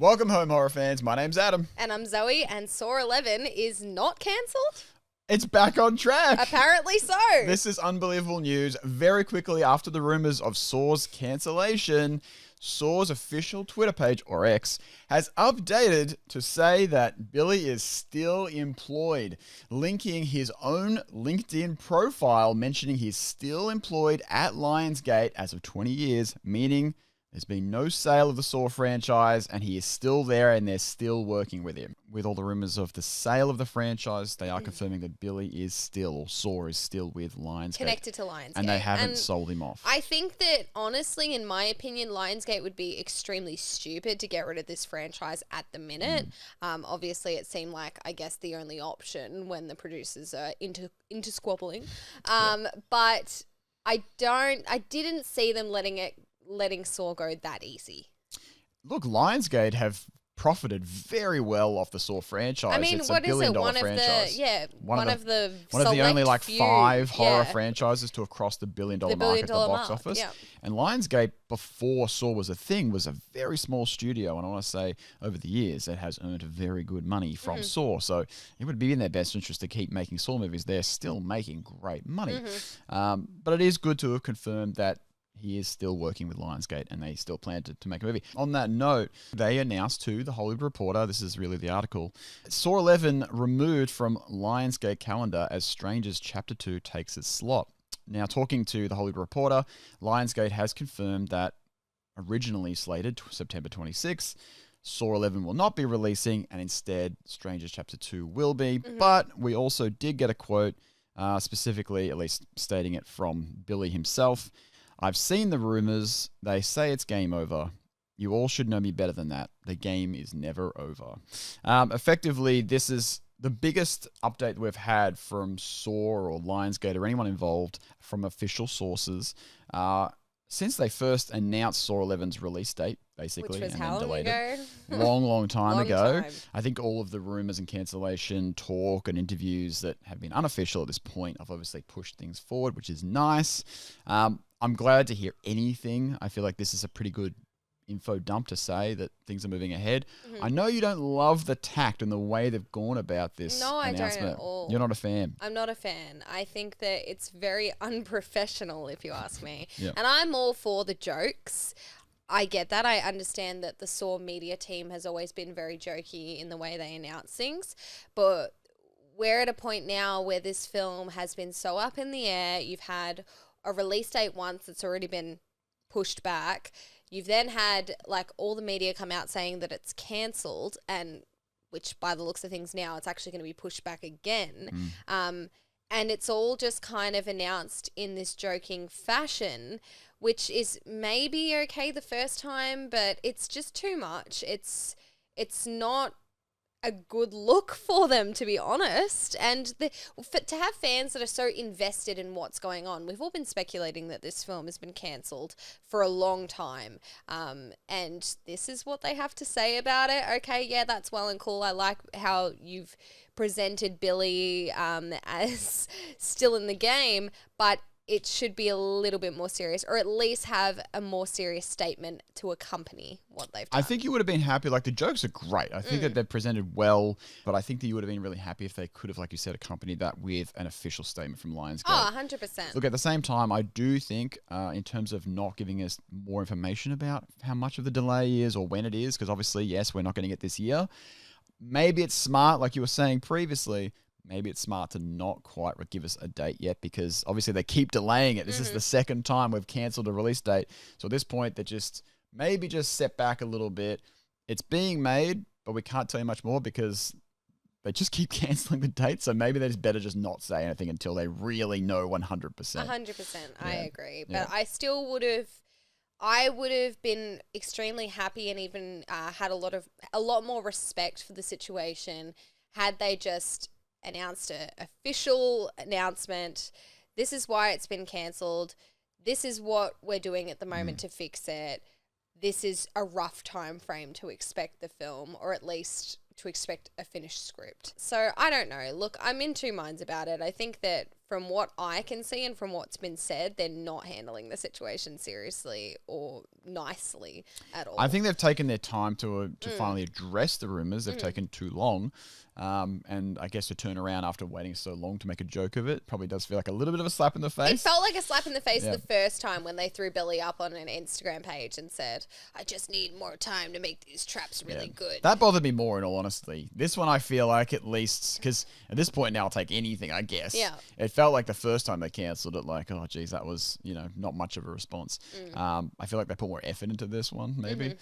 Welcome home, horror fans. My name's Adam. And I'm Zoe, and Saw 11 is not cancelled? It's back on track. Apparently so. This is unbelievable news. Very quickly after the rumors of Saw's cancellation, Saw's official Twitter page, or X, has updated to say that Billy is still employed, linking his own LinkedIn profile mentioning he's still employed at Lionsgate as of 20 years, meaning there's been no sale of the Saw franchise, and he is still there, and they're still working with him. With all the rumors of the sale of the franchise, they are confirming that Billy is still, or Saw is still with Lionsgate. Connected to Lionsgate. And they haven't sold him off. I think that, honestly, in my opinion, Lionsgate would be extremely stupid to get rid of this franchise at the minute. Obviously, it seemed like, I guess, the only option when the producers are into squabbling. But I didn't see them letting Saw go that easy. Look, Lionsgate have profited very well off the Saw franchise. I mean, it's what $1 billion is it? franchise. One of the only like few, five horror franchises to have crossed the $1 billion mark at the box office. Yeah. And Lionsgate, before Saw was a thing, was a very small studio. And I want to say, over the years, it has earned very good money from Saw. So it would be in their best interest to keep making Saw movies. They're still making great money. But it is good to have confirmed that he is still working with Lionsgate, and they still plan to make a movie. On that note, they announced to The Hollywood Reporter, this is really the article, Saw 11 removed from Lionsgate calendar as Strangers Chapter 2 takes its slot. Now, talking to The Hollywood Reporter, Lionsgate has confirmed that originally slated September 26th, Saw 11 will not be releasing, and instead Strangers Chapter 2 will be. But we also did get a quote, specifically, at least stating it from Billy himself. I've seen the rumors. They say it's game over. You all should know me better than that. The game is never over. Effectively, this is the biggest update we've had from Saw or Lionsgate or anyone involved from official sources since they first announced Saw 11's release date, basically. Which was and how then long delayed ago? It. Long time ago. I think all of the rumors and cancellation talk and interviews that have been unofficial at this point have obviously pushed things forward, which is nice. I'm glad to hear anything. I feel like this is a pretty good info dump to say that things are moving ahead. I know you don't love the tact and the way they've gone about this announcement. No, I don't at all. You're not a fan. I'm not a fan. I think that it's very unprofessional, if you ask me. Yep. And I'm all for the jokes. I get that. I understand that the Saw media team has always been very jokey in the way they announce things. But we're at a point now where this film has been so up in the air. You've had a release date once that's already been pushed back. You've then had like all the media come out saying that it's cancelled, and which by the looks of things now it's actually going to be pushed back again. And it's all just kind of announced in this joking fashion, which is maybe okay the first time, but it's just too much. It's not a good look for them, to be honest. And to have fans that are so invested in what's going on, we've all been speculating that this film has been cancelled for a long time. And this is what they have to say about it. Okay, yeah, that's well and cool. I like how you've presented Billy as still in the game, but it should be a little bit more serious, or at least have a more serious statement to accompany what they've done. I think you would have been happy. Like, the jokes are great. I think that they're presented well, but I think that you would have been really happy if they could have, like you said, accompanied that with an official statement from Lionsgate. Oh, 100%. Look, at the same time, I do think in terms of not giving us more information about how much of the delay is or when it is, because obviously, yes, we're not going to get this year. Maybe it's smart, like you were saying previously, maybe it's smart to not quite give us a date yet, because obviously they keep delaying it. This is the second time we've cancelled a release date. So at this point, they maybe just set back a little bit. It's being made, but we can't tell you much more because they just keep cancelling the date. So maybe they just better just not say anything until they really know 100%. 100%. I agree. But Yeah. I still would have been extremely happy and even had a lot more respect for the situation had they just announced an official announcement. This is why it's been cancelled. This is what we're doing at the moment to fix it. This is a rough time frame to expect the film, or at least to expect a finished script. So I don't know. Look, I'm in two minds about it. I think that from what I can see and from what's been said, they're not handling the situation seriously or nicely at all. I think they've taken their time to finally address the rumors. They've taken too long. And I guess to turn around after waiting so long to make a joke of it probably does feel like a little bit of a slap in the face. It felt like a slap in the face the first time when they threw Billy up on an Instagram page and said, I just need more time to make these traps really good. That bothered me more, in all honesty. This one I feel like at least, because at this point now I'll take anything, I guess. Yeah. It felt like the first time they cancelled it, like, oh, geez, that was, not much of a response. I feel like they put more effort into this one, maybe.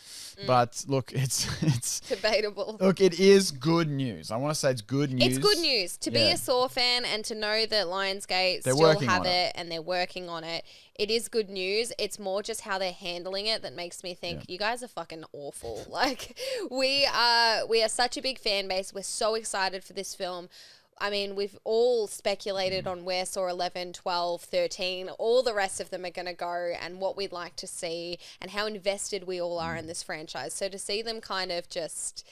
But look, it's debatable. Look, it is good news. I want to say it's good news. It's good news to be a Saw fan and to know that Lionsgate still have it and they're working on it. It is good news. It's more just how they're handling it that makes me think you guys are fucking awful. Like we are such a big fan base. We're so excited for this film. I mean, we've all speculated on where Saw 11, 12, 13, all the rest of them are going to go and what we'd like to see and how invested we all are in this franchise. So to see them kind of just,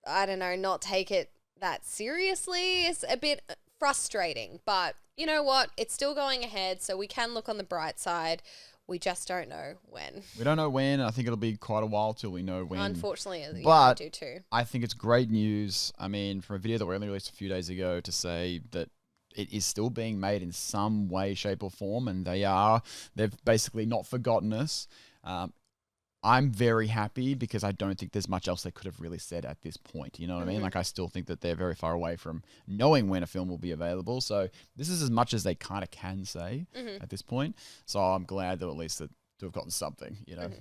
I don't know, not take it that seriously is a bit frustrating. But you know what? It's still going ahead, so we can look on the bright side. We just don't know when. We don't know when. I think it'll be quite a while till we know when. Unfortunately, but I do too. I think it's great news. I mean, from a video that we only released a few days ago to say that it is still being made in some way, shape or form, and they've basically not forgotten us. I'm very happy because I don't think there's much else they could have really said at this point. You know what I mean? Like, I still think that they're very far away from knowing when a film will be available. So this is as much as they kind of can say at this point. So I'm glad that at least to have gotten something,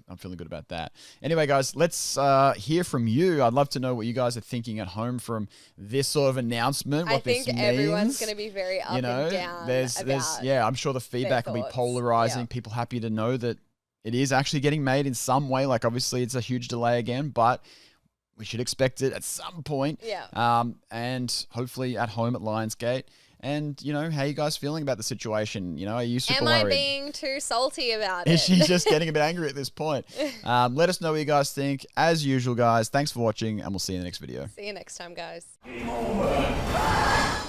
I'm feeling good about that. Anyway, guys, let's hear from you. I'd love to know what you guys are thinking at home from this sort of announcement. What this means. Everyone's going to be very up and down. I'm sure the feedback will be polarizing. People happy to know that it is actually getting made in some way. Like, obviously, it's a huge delay again, but we should expect it at some point. Yeah. And hopefully at home at Lionsgate. And, how are you guys feeling about the situation? Are you super worried? Am I being too salty about it? Is she just getting a bit angry at this point? Let us know what you guys think. As usual, guys, thanks for watching, and we'll see you in the next video. See you next time, guys. Game over.